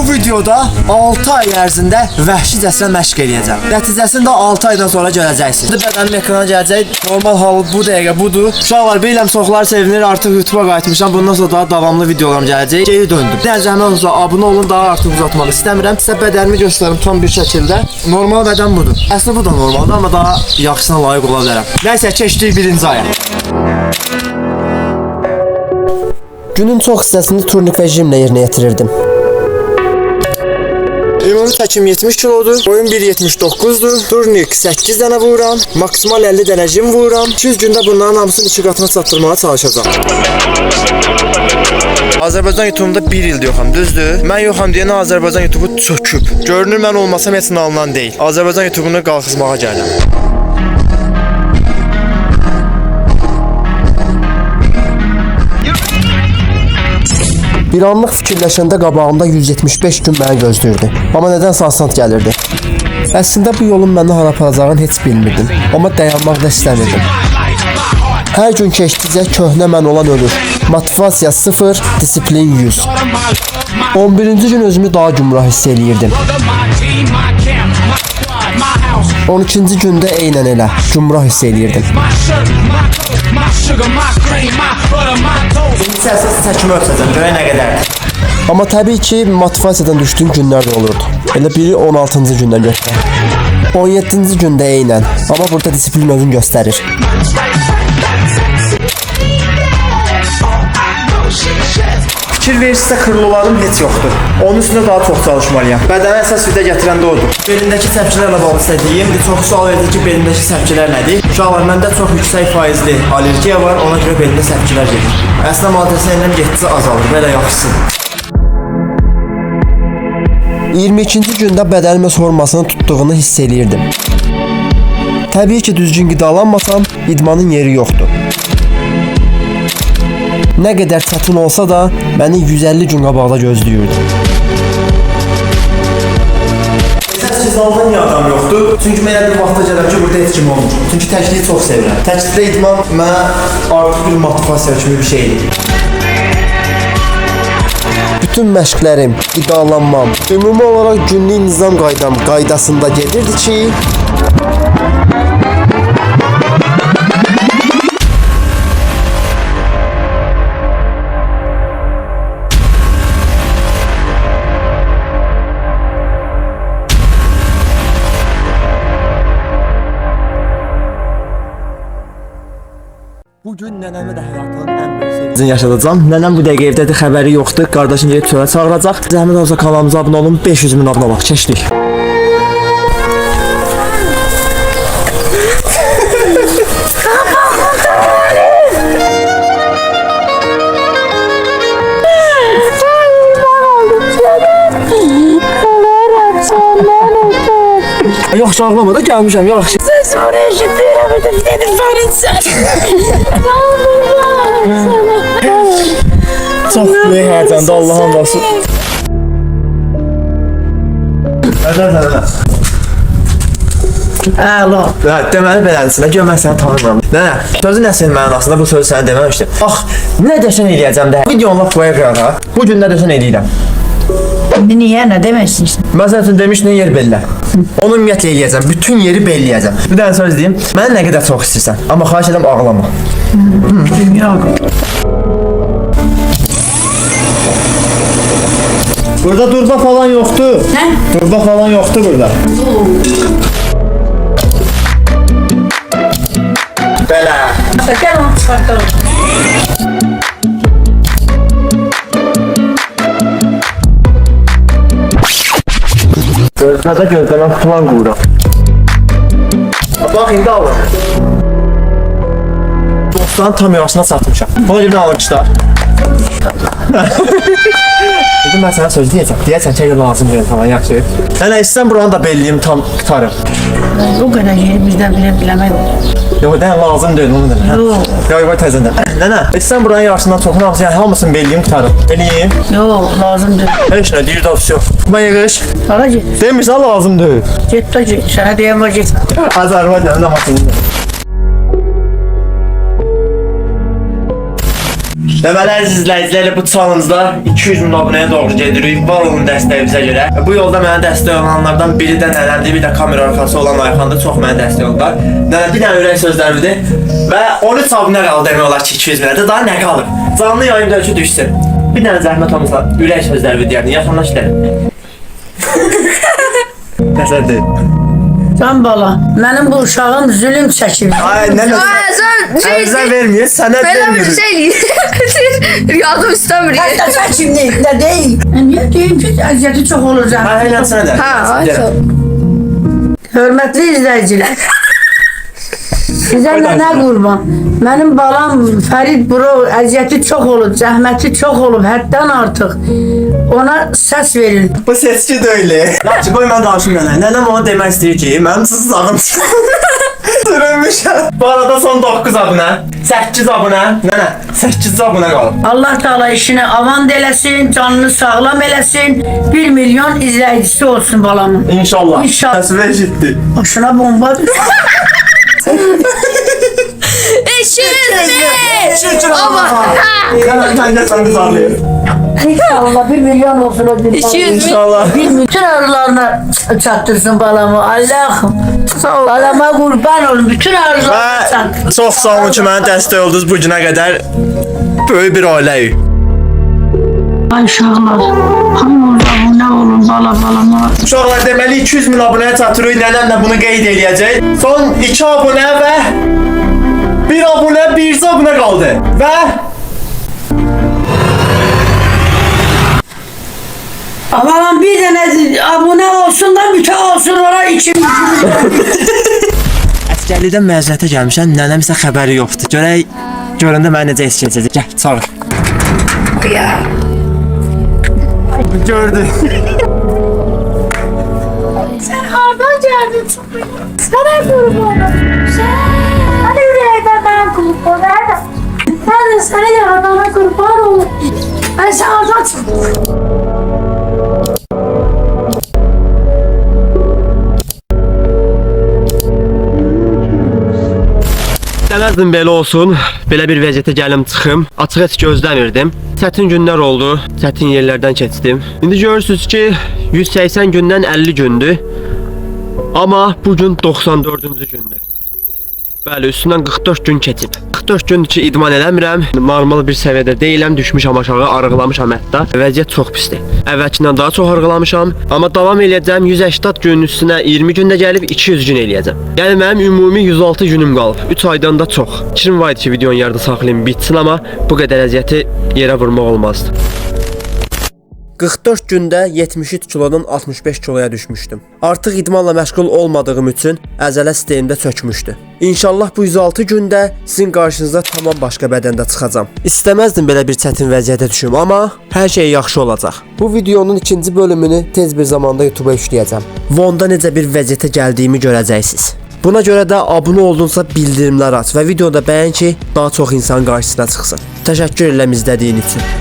Bu videoda 6 ay ərzində vəhşicəsinə məşq eləyəcəm. Nəticəsini də 6 aydan sonra görəcəksiniz. Bədənim ekrana gələcək. Normal halı bu dəqiqə budur. Uşaqlar bilirəm çoxlar sevinir. Artıq YouTube'a qayıtmışam. Bundan sonra daha davamlı videolarım gələcək. Geri döndüm. Zəhmət olsa abunə olun, daha artıq uzatmaq istəmirəm. Sizə bədənimi göstərim tam bir şəkildə. Normal bədən budur. Əslində bu da normaldır, amma daha yaxşısına layiq ola bilərəm. Nəysə, keçdik birinci aya. Günün çox hissəsini turnik və jimlə yerinə yetirirdim. Ümumi çəkim 70 kilodur, boyum 1.79'dur, turnik 8 dənə vururam, maksimal 50 dənə jim vururam. 200 gündə bunların hamısını 2 qatına çatdırmağa çalışacağam. Azərbaycan YouTube'unda 1 ildir yoxam, düzdür? Mən yoxam deyənə Azərbaycan YouTube'u çöküb. Görünür mən olmasam heç nə alınan deyil. Azərbaycan YouTube'unu qalxızmağa gəlirəm. Bir anlıq fikirləşəndə qabağımda 175 gün məni gözləyirdi. Amma nədənsə asant gəlirdi. Əslində bu yolun məni hara aparacağını heç bilmirdim. Amma dayanmaq da istəmirdim. Hər gün keçdikcə köhnə mən olan ölür. Motivasiya 0, disiplin 100. 11-ci gün özümü daha gümrah hiss eləyirdim. 12-ci gündə eynən elə, gümrah hiss eləyirdim. İndi əsas çəkimi ölçəcəm, görək nə qədərdir. Amma təbii ki, motivasiyadan düşdüyüm günlər də olurdu. Elə biri 16-cı gündən göstərir. 17-ci gündə eynən, amma burada disiplin özünü göstərir. Fikir verirsə kırlılarım heç yoxdur. Onun üstündə daha çox çalışmalıyam. Bədənə əsas vida gətirən də odur. Belindəki səpkilərlə bağlı istədiyim, çox sual verdi ki, belindəki səpkilər nədir? Uşaqlar, məndə çox yüksək faizli allergiya var, ona görə belində səpkilər gedir. Əslində maddəsi ilə getdikcə azalır, belə yaxşısı. 22-ci gündə bədənimə sormasını tutduğunu hiss eləyirdim. Təbii ki, düzgün qidalanmasam, idmanın yeri yoxdur. Nə qədər çətin olsa da, məni 150 gün qabaqda gözləyirdi. Siz alda niyə adam yoxdur? Çünki mən bir vaxta gələm ki, burada heç kim olmur. Çünki təkliyi çox sevirəm. Təklikdə idman mənə artıq bir motivasiya kimi bir şeydir. Bütün məşqlərim, qidalanmam, ümumi olaraq günlük nizam qaydasında gedirdi ki, bugün nənəmi də həyatının ən böyük sevincini yaşadacağım. Nənəm bu dəqiqə evdədir, xəbəri yoxdur. Qardaşım gəlib çölə çağıracaq. Zəhmət olsa kanalımıza abunə olun. 500 min abunə olaq. Keçdik. Yaxşı ağlama da gəlmişəm, yaxşı. Siz oraya eşitdirəm, dedim Fərid sən. Çox böyük həyəcanda Allah'ın olsun. Nədə. Əla. Deməli beləlisinə, gör mən səni tanımıram. Nənə, sözün əsl mənasında bu sözü sənə deməmişdim. Bax, nə desən eləyəcəm də. Videonu laf qoya qırağa. Bu gün nə desən eləyirəm. İndi niyə, nə deməksin? Məsəl üçün demişdin yer bellə. Onu ümumiyyətlə eləyəcəm, bütün yeri belləyəcəm. Bir dənə söz deyim, mənə nə qədər çox istəyirsən, amma xahiş edəm ağlama. Yox. Burada durba falan yoxdur. Nə? Durba falan yoxdur burada. Belə. Gəl onu çıxartalım. Gözlədə gözləmən plan qururam. Bax, indi alır. Dostların tam yarısına çatmışam. Buna görə almışlar. Dedim mən sənə söz deyəcəm. Deyəcəm ki, lazım deyil falan, yaxşı. Nənə, istəyən buranı da belliyim, tam tutarım. O qədər yeri bizdən biləmək olur. Yox, dən lazım deyil, onu dedim. Yox. Yox, təzədən. Nənə, istəyən buranın yarısından çoxunu alsın, yəni hamısını belliyim, tutarım. Eləyim. Yox, lazım deyil. Heç nə, deyir da yox. Mən yığış. Hara get? Demirsən lazım deyil. Get də get. Sənə deyəm o get. Azərbaycanın da maçında. Deməli əziz izləyicilər, bu challenge-da 200 min abunəyə doğru gedirik. Var olun dəstəyimizə görə. Bu yolda mənə dəstək olanlardan biri də nənəmdir, bir də kamera arxası olan Ayxandır. Çox mənə dəstək oldular. Nənə bir dənə ürək sözləridir və 13 abunə qaldı demək olar ki 200 minədə. Daha nə qalır? Canlı yayımda ölçü düşsün. Bir dənə zəhmət olmasa ürək sözləri deyərdin. Yaxınlaş derim. Nəsədir? Can bala, mənim bu uşağım zülüm çəkir. Ay nənə. Ərizə vermir, sənət Böyle bir vermir. şey yardım istemiyor. Hətta çəkimlik də deyil. Niyə deyim ki, əziyyəti çox olacaq. Hə, elə sənə də. Ha, aynen. Hörmətli izləyicilər. Sizə nə qurban? Mənim balam Fərid bro əziyyəti çox olub, zəhməti çox olub, həddən artıq. Ona səs verin. Bu seçki deyil. Yaxşı, qoy mən danışım nənə. Nənəm onu demək istəyir ki, mənim sızlağım sürünmüşəm. Bu arada son 9 abunə, 8 abunə, nənə, 8 abunə qalıb. Allah Teala işini avand eləsin, canını sağlam eləsin. 1 milyon izləyicisi olsun balamın. İnşallah. İnşallah. Təsvir eşitdi. Başına bomba düşsün. Şükür Ama Mən də səni zarlayım. İnşallah 1 milyon olsun o gün. 200 bin. İnşallah. Bütün arzularına çattırsın balamı. Allah'ım. Balama kurban olun. Bütün arzularına Və çattırsın. çox sağ olun ki, mənə dəstək oldunuz bu günə qədər. Böyük bir ailəyik. Ay uşaqlar. Hamı ne olun balama. Uşaqlar deməli 200 min abunəyə çatırıq. Nənəm də bunu qeyd eləyəcək. Son 2 abunə və 1 abunə, 1 abunə qaldı. Və Balam bir tane abone olsun da bütün olsun ona içim. Əsgərlikdən məzuniyyətə gəlmişəm. Nənəm isə xəbəri yoxdur. Görəndə məni necə hiss edəcək. Gəl, çağır. Ya. Gördü. Sen hardan geldin? Sana kurbanım. Hani yüreğden ben kurban nereden? Ben de sana yaradana kurban olur. Ben sen hardan çıktın? İstəməzdim belə olsun. Belə bir vəziyyətə gəlim çıxım. Açıq heç gözləmirdim. Çətin günlər oldu. Çətin yerlərdən keçdim. İndi görürsüz ki, 180 gündən 50 gündür. Amma bu gün 94-cü gündür. Bəli, üstündən 44 gün keçib. 44 gündür ki, idman eləmirəm. Normal bir səviyyədə deyiləm, düşmüşəm aşağı, arıqlamışam hətta. Vəziyyət çox pisdir. Əvvəlkindən daha çox arıqlamışam. Amma davam eləyəcəm. 180 günün üstünə 20 gündə gəlib 200 gün eləyəcəm. Yəni mənim ümumi 106 günüm qalıb. 3 aydan da çox. Fikrim var idi ki, videonun yarıda saxlayım, bitsin, amma bu qədər əziyyəti yerə vurmaq olmazdı. 44 gündə 73 kilodan 65 kiloya düşmüşdüm. Artıq idmanla məşğul olmadığım üçün əzələ sistemimdə çökmüşdü. İnşallah bu 106 gündə sizin qarşınızda tamam başqa bədəndə çıxacağam. İstəməzdim belə bir çətin vəziyyətə düşüm, amma hər şey yaxşı olacaq. Bu videonun ikinci bölümünü tez bir zamanda YouTube-a yükləyəcəm. Və onda necə bir vəziyyətə gəldiyimi görəcəksiniz. Buna görə də abunə oldunsa bildirimlər aç və videoda bəyən ki, daha çox insan qarşısına çıxsın. Təşəkkür edirəm izlədiyin üçün.